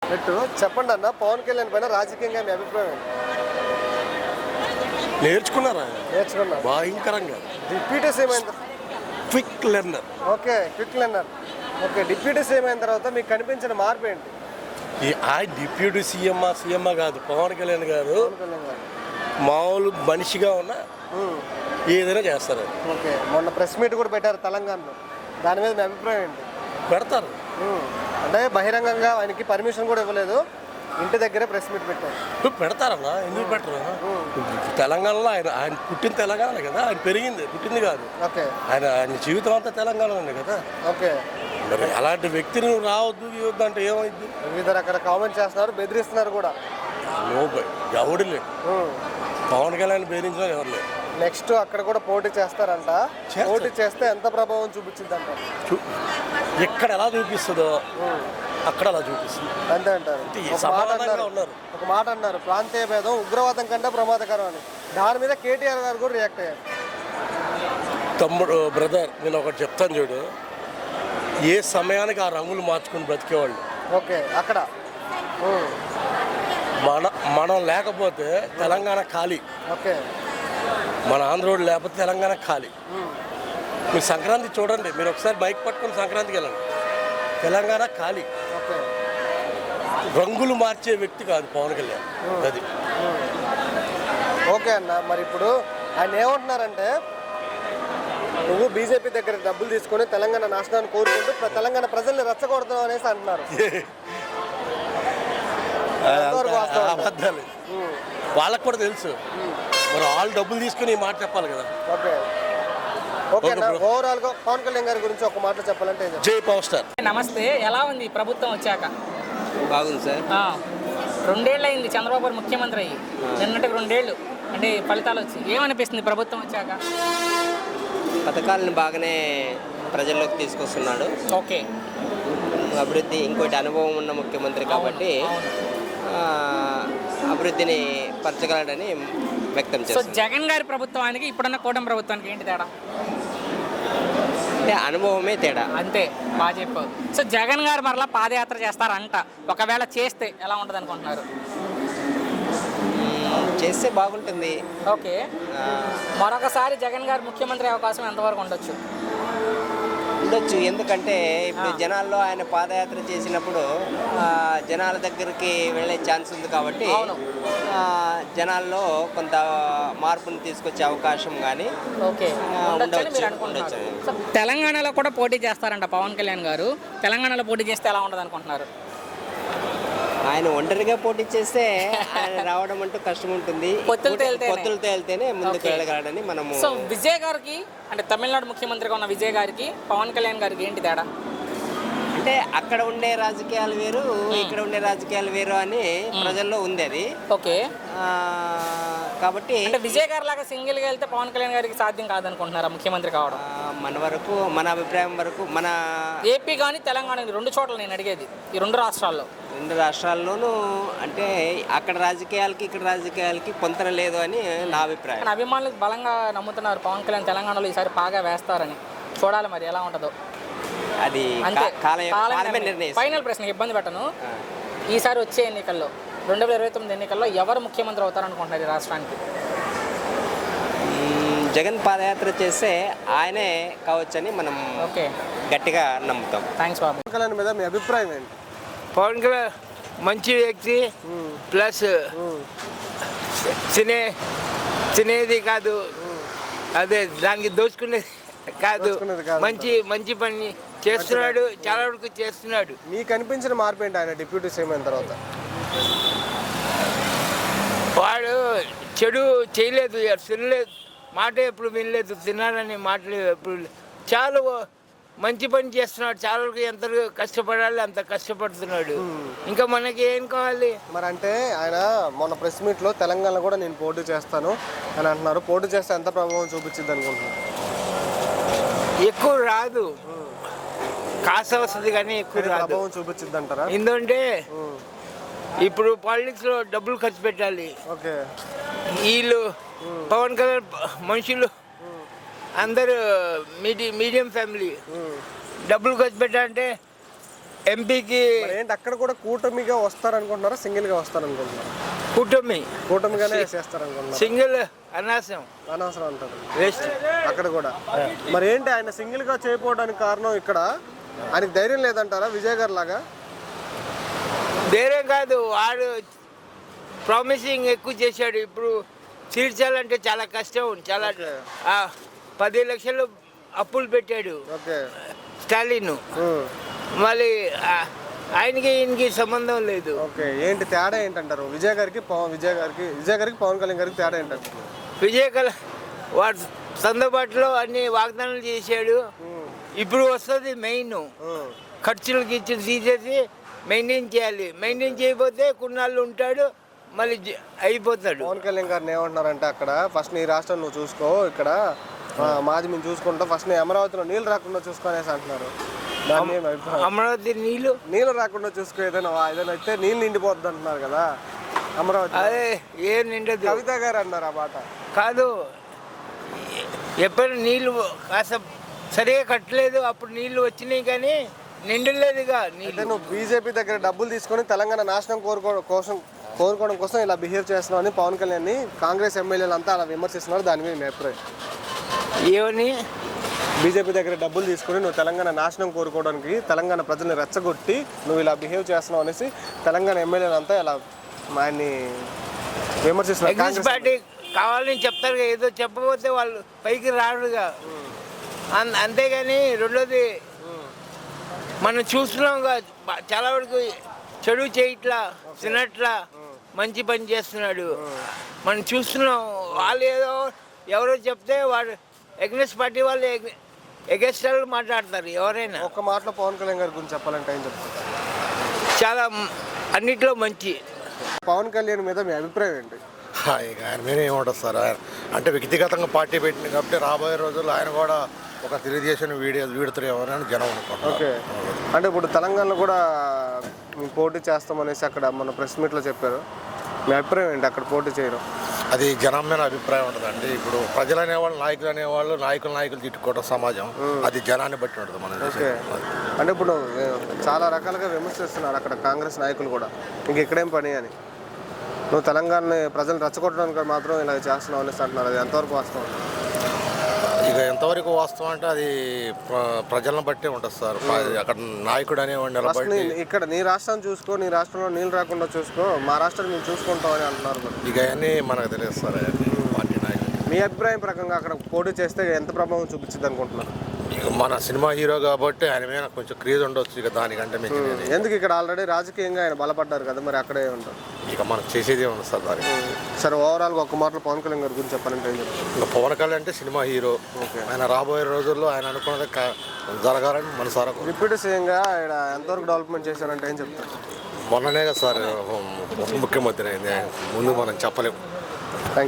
పెట్టు చెప్పండి అన్న, పవన్ కళ్యాణ్ పైన రాజకీయంగా మీ అభిప్రాయం ఏంటి? నేర్చుకున్నారా నేర్చుకున్నా భయంకరంగా. డిప్యూటీ సీఎం అయిన quick learner. Okay, quick learner. Okay, deputy CM అయిన తర్వాత మీకు కనిపించిన మార్పు ఏంటి? ఆ డిప్యూటీ సీఎం కాదు, పవన్ కళ్యాణ్ గారు పవన్ కళ్యాణ్ గారు మామూలు మనిషిగా ఉన్న ఏదైనా చేస్తారు. ఓకే, మొన్న ప్రెస్ మీట్ కూడా పెట్టారు తెలంగాణలో, దాని మీద మీ అభిప్రాయం ఏంటి? పెడతారు. అంటే బహిరంగంగా ఆయనకి పర్మిషన్ కూడా ఇవ్వలేదు, ఇంటి దగ్గరే ప్రెస్ మీట్ పెట్టారు. పెడతారన్నా, ఎందుకు పెట్టరు? తెలంగాణలో ఆయన పుట్టిన తెలంగాణ కదా, ఆయన పెరిగింది పుట్టింది కాదు. ఓకే, ఆయన జీవితం అంతా తెలంగాణలోనే కదా. ఓకే, మరి అలాంటి వ్యక్తిని నువ్వు రావద్దు ఇవ్వద్దు అంటే ఏమైంది? వివిధ రకాల కామెంట్ చేస్తున్నారు, బెదిరిస్తున్నారు కూడా. ఎవడు లేదు, పవన్ కళ్యాణ్ బెదిరించిన ఎవరు లేదు. నెక్స్ట్ అక్కడ కూడా పోటీ చేస్తారంట. పోటీ చేస్తే ఎంత ప్రభావం చూపించిందంట? ఎక్కడ ఎలా చూపిస్తుందో అక్కడ అలా చూపిస్తుంది అంతే అంటారు. ఒక మాట అన్నారు, ప్రాంతీయ భేదం ఉగ్రవాదం కంటే ప్రమాదకరం అని. దాని మీద కేటీఆర్ గారు కూడా రియాక్ట్ అయ్యారు. తమ్ముడు బ్రదర్, నేను ఒకటి చెప్తాను చూడు, ఏ సమయానికి ఆ రంగులు మార్చుకుని బ్రతికేవాళ్ళు. ఓకే, అక్కడ మనం లేకపోతే తెలంగాణ ఖాళీ. ఓకే, మన ఆంధ్రోడు లేకపోతే తెలంగాణ ఖాళీ. మీరు సంక్రాంతి చూడండి, మీరు ఒకసారి బైక్ పట్టుకొని సంక్రాంతికి వెళ్ళండి, తెలంగాణ ఖాళీ. ఓకే, రంగులు మార్చే వ్యక్తి కాదు పవన్ కళ్యాణ్. అది ఓకే అన్న. మరి ఇప్పుడు ఆయన ఏమంటున్నారంటే, నువ్వు బీజేపీ దగ్గర డబ్బులు తీసుకొని తెలంగాణ నాశనాన్ని కోరుకుంటూ తెలంగాణ ప్రజల్ని రెచ్చగొడతావు అనేసి అంటున్నారు. అబద్ధాలు వాళ్ళకు కూడా తెలుసు, మరి వాళ్ళు డబ్బులు తీసుకుని ఈ మాట చెప్పాలి కదా. ఓకే, ఓకే అన్న. ఓవరాల్ గా పవన్ కళ్యాణ్ గారి గురించి ఒక మాట చెప్పాలంటే జై పవర్ స్టార్. నమస్తే, ఎలా ఉంది ప్రభుత్వం వచ్చాక? బాగుంది సార్. 2 ఏళ్ళు అయింది చంద్రబాబు గారు ముఖ్యమంత్రి అయ్యి, నిన్నటికి 2 ఏళ్ళు అంటే ఫలితాలు వచ్చి ఏమనిపిస్తుంది ప్రభుత్వం వచ్చాక? పథకాలను బాగానే ప్రజల్లోకి తీసుకొస్తున్నాడు. ఓకే, అభివృద్ధి, ఇంకోటి అనుభవం ఉన్న ముఖ్యమంత్రి కాబట్టి అభివృద్ధిని పరచగలడని వ్యక్తం సో చేస్తారు. జగన్ గారి ప్రభుత్వానికి ఇప్పుడున్న కూటమి ప్రభుత్వానికి ఏంటి తేడా? అంటే అనుభవమే తేడా. అంతే, బాగా చెప్పారు. సో జగన్ గారు మరలా పాదయాత్ర చేస్తారంట, ఒకవేళ చేస్తే ఎలా ఉంటుంది అనుకుంటున్నారు? చేస్తే బాగుంటుంది. ఓకే, మరొకసారి జగన్ గారు ముఖ్యమంత్రి అవకాశం ఎంతవరకు ఉండొచ్చు? ఉండొచ్చు, ఎందుకంటే ఇప్పుడు జనాల్లో ఆయన పాదయాత్ర చేసినప్పుడు జనాల దగ్గరికి వెళ్ళే ఛాన్స్ ఉంది కాబట్టి జనాల్లో కొంత మార్పుని తీసుకొచ్చే అవకాశం కానీ ఉండొచ్చు. తెలంగాణలో కూడా పోటీ చేస్తారంట పవన్ కళ్యాణ్ గారు, తెలంగాణలో పోటీ చేస్తే ఎలా ఉంటుంది అనుకుంటున్నారు? ఆయన ఒంటరిగా పోటీ చేస్తే ఆయన రావడం అంటూ కష్టం ఉంటుంది. పొత్తులు తేలితేనే ముందుకు వెళ్ళగలడని మనము. సో విజయ్ గారికి, అంటే తమిళనాడు ముఖ్యమంత్రిగా ఉన్న విజయ్ గారికి పవన్ కళ్యాణ్ గారికి ఏంటి తేడా? అంటే అక్కడ ఉండే రాజకీయాలు వేరు, ఇక్కడ ఉండే రాజకీయాలు వేరు అని ప్రజల్లో ఉంది అది. ఓకే, కాబట్టి అంటే విజయ్ గారి లాగా సింగిల్గా వెళ్తే పవన్ కళ్యాణ్ గారికి సాధ్యం కాదనుకుంటున్నారా ముఖ్యమంత్రి కావడం? మన వరకు, మన అభిప్రాయం వరకు, మన ఏపీ కానీ తెలంగాణ 2 చోట్ల నేను అడిగేది, ఈ 2 రాష్ట్రాల్లో. 2 రాష్ట్రాల్లోనూ అంటే అక్కడ రాజకీయాలకి ఇక్కడ రాజకీయాలకి పొంతన లేదు అని నా అభిప్రాయం. అభిమానులు బలంగా నమ్ముతున్నారు పవన్ కళ్యాణ్ తెలంగాణలో ఈసారి బాగా వేస్తారని. చూడాలి మరి ఎలా ఉంటుందో. అది కాలమే నిర్ణయం. ఫైనల్ ప్రశ్న, ఇబ్బంది పెట్టను. ఈసారి వచ్చే ఎన్నికల్లో 2029 ఎన్నికల్లో ఎవరు ముఖ్యమంత్రి అవుతారనుకుంటున్నారు ఈ రాష్ట్రానికి? జగన్ పాదయాత్ర చేస్తే ఆయనే కావచ్చని మనం గట్టిగా నమ్ముతాం. థ్యాంక్స్ బాబు. పవన్ కళ్యాణ్ మీద మీ అభిప్రాయం ఏంటి? పవన్ కళ్యాణ్ మంచి వ్యక్తి, ప్లస్ తినేది కాదు, అదే దానికి దోచుకునేది కాదు, మంచి పని చేస్తున్నాడు, చాలా వరకు చేస్తున్నాడు. మీకు అనిపించిన మార్పు ఏంటి ఆయన డిప్యూటీ సీఎం అయిన తర్వాత? వాడు చెడు చేయలేదు, తినలేదు, మాట ఎప్పుడు వినలేదు, తినాలని మాటలేదు ఎప్పుడు. చాలా మంచి పని చేస్తున్నాడు, చాలా వరకు ఎంత కష్టపడాలి అంత కష్టపడుతున్నాడు. ఇంకా మనకి ఏం కావాలి మరి? అంటే ఆయన మొన్న ప్రెస్ మీట్లో తెలంగాణలో కూడా నేను పోటీ చేస్తాను అని అంటున్నారు. పోటీ చేస్తే ఎంత ప్రభావం చూపించింది అనుకుంటున్నారు? ఎక్కువ రాదు, కాస్త వస్తుంది కానీ ఎక్కువ రాదు. ప్రభావం చూపించింది అంటారా? ఎందుకంటే ఇప్పుడు పాలిటిక్స్లో డబ్బులు ఖర్చు పెట్టాలి. ఓకే, వీళ్ళు పవన్ కళ్యాణ్ మనుషులు అందరూ మీడియం ఫ్యామిలీ, డబ్బులు ఖర్చు పెట్టాలంటే ఎంపీకి మరి ఏంటి అక్కడ కూడా కూటమిగా వస్తారనుకుంటున్నారా, సింగిల్గా వస్తారనుకుంటున్నారా? కూటమిగానే వేసేస్తారనుకుంటున్నారా? సింగిల్ అనవసరం అనవసరం అంటారు వేస్ట్. అక్కడ కూడా. మరి ఏంటి ఆయన సింగిల్గా చేయకపోవడానికి కారణం ఇక్కడ ఆయనకి ధైర్యం లేదంటారా విజయ్ గారు లాగా? వేరే కాదు, వాడు ప్రామిసింగ్ ఎక్కువ చేశాడు. ఇప్పుడు తీర్చాలంటే చాలా కష్టం. చాలా 10 లక్షలు అప్పులు పెట్టాడు ఓకే. స్టాలిన్. మళ్ళీ ఆయనకి ఈయనకి సంబంధం లేదు. ఓకే, ఏంటి తేడా ఏంటంటారు విజయ్ గారికి పవన్ కళ్యాణ్ గారికి తేడా ఏంటంటారు? వాడు సందుబాటులో అన్ని వాగ్దానాలు చేశాడు. ఇప్పుడు వస్తుంది మెయిన్ ఖర్చులకి ఇచ్చి తీసేసి మెయింటైన్ చేయాలి. మెయింటైన్ చేయకపోతే కొన్నాళ్ళు ఉంటాడు, మళ్ళీ అయిపోతాడు. పవన్ కళ్యాణ్ గారిని ఏమంటున్నారంటే అక్కడ ఫస్ట్ నీ రాష్ట్రం నువ్వు చూసుకో, ఇక్కడ మాది మేము చూసుకుంటాం, ఫస్ట్ నీ అమరావతిలో నీళ్ళు రాకుండా చూసుకో అనేసి అంటున్నారు. దాన్ని ఏం అభిప్రాయం? అమరావతి నీళ్ళు రాకుండా చూసుకో, ఏదైనా అయితే నీళ్ళు నిండిపోద్ది అంటున్నారు కదా అమరావతి. అదే ఏం నిండదు. కవిత గారు అన్నారు ఆ మాట. కాదు, ఎప్పుడు నీళ్ళు కాస్త సరిగా కట్టలేదు, అప్పుడు నీళ్ళు వచ్చినాయి కానీ నిండలేదుగా అంటే నీళ్ళు. నువ్వు బీజేపీ దగ్గర డబ్బులు తీసుకొని తెలంగాణ నాశనం కోరుకోవడం కోసం ఇలా బిహేవ్ చేస్తున్నావు అని పవన్ కళ్యాణ్ని కాంగ్రెస్ ఎమ్మెల్యేలు అంతా అలా విమర్శిస్తున్నారు. దాని మీద మీ అభిప్రాయం? ఏమని? బీజేపీ దగ్గర డబ్బులు తీసుకుని నువ్వు తెలంగాణ నాశనం కోరుకోవడానికి, తెలంగాణ ప్రజల్ని రెచ్చగొట్టి నువ్వు ఇలా బిహేవ్ చేస్తున్నావు అనేసి తెలంగాణ ఎమ్మెల్యేలు అంతా ఇలా ఆయన్ని విమర్శిస్తున్నారు. కాంగ్రెస్ పార్టీ కావాలని చెప్తారు, ఏదో చెప్పబోతే వాళ్ళు పైకి రాడుగా. అంతేగాని రెండోది మనం చూస్తున్నాంగా, చాలా వరకు చెడు చేయట్లా, తినట్లా, మంచి పని చేస్తున్నాడు. మనం చూస్తున్నాం. వాళ్ళు ఏదో ఎవరో చెప్తే వాడు ఎగ్నెస్ట్ పార్టీ వాళ్ళు ఎగెస్ట్ వాళ్ళు మాట్లాడతారు ఎవరైనా. ఒక మాటలో పవన్ కళ్యాణ్ గారి గురించి చెప్పాలంటే ఏం చెప్తారు? చాలా అన్నిట్లో మంచి. పవన్ కళ్యాణ్ మీద మీ అభిప్రాయం ఏంటి? ఇక ఆయన మీద ఏముంటుంది సార్, అంటే వ్యక్తిగతంగా పార్టీ పెట్టింది కాబట్టి రాబోయే రోజుల్లో ఆయన కూడా ఒక తెలుగుదేశం వీడుతారేమో అని జనం అనుకుంటున్నారు. ఓకే, అంటే ఇప్పుడు తెలంగాణలో కూడా మేము పోటీ చేస్తామనేసి అక్కడ మన ప్రెస్ మీట్లో చెప్పారు. మీ అభిప్రాయం ఏంటి అక్కడ పోటీ చేయడం? అది జనం మీద అభిప్రాయం ఉంటుందండి. ఇప్పుడు ప్రజలు అనేవాళ్ళు, నాయకులు అనేవాళ్ళు, నాయకులు తిట్టుకోవడం సమాజం, అది జనాన్ని బట్టి ఉంటుంది మన ఓకే, అంటే ఇప్పుడు చాలా రకాలుగా విమర్శిస్తున్నారు అక్కడ కాంగ్రెస్ నాయకులు కూడా, ఇంక ఇక్కడేం పని అని. నువ్వు తెలంగాణని ప్రజలు రెచ్చగొట్టడానికి మాత్రం ఇలా చేస్తున్నావు అనేసి అంటున్నారు. అది ఎంతవరకు వాస్తవం? ఇక ఎంతవరకు వాస్తవం అంటే అది ప్రజలను బట్టి ఉంటుంది సార్. అక్కడ నాయకుడు అనేవాడిని ఫస్ట్ ఇక్కడ నీ రాష్ట్రాన్ని చూసుకో, నీ రాష్ట్రంలో నీళ్ళు రాకుండా చూసుకో, మా రాష్ట్రాన్ని మేము చూసుకుంటాం అని అంటున్నారు. ఇక అవన్నీ మనకు తెలియదు సార్, పార్టీ నాయకులు. మీ అభిప్రాయం ప్రకారంగా అక్కడ పోటీ చేస్తే ఎంత ప్రభావం చూపించింది అనుకుంటున్నారు? ఇక మన సినిమా హీరో కాబట్టి ఆయన మీద కొంచెం క్రేజ్ ఉండొచ్చు. ఇక దానికంటే మీకు ఎందుకు ఇక్కడ ఆల్రెడీ రాజకీయంగా ఆయన బలపడ్డారు కదా, మరి అక్కడే ఉంటారు. ఇక మనం చేసేది ఉంది సార్ దానికి. సరే, ఓవరాల్గా ఒక్క మాటలో పవన్ కళ్యాణ్ గారి గురించి చెప్పాలంటే ఏం చెప్తారు? ఇంకా పవన్ కళ్యాణ్ అంటే సినిమా హీరో. ఆయన రాబోయే రోజుల్లో ఆయన అనుకున్నది జరగాలని మనసారా. డిప్యూటీ సీఎంగా ఇక్కడ ఎంతవరకు డెవలప్మెంట్ చేశారంటే ఏం చెప్తారు? మొన్ననే కదా సార్ ముఖ్యమంత్రి అయింది, ముందు మనం చెప్పలేము. Thank you.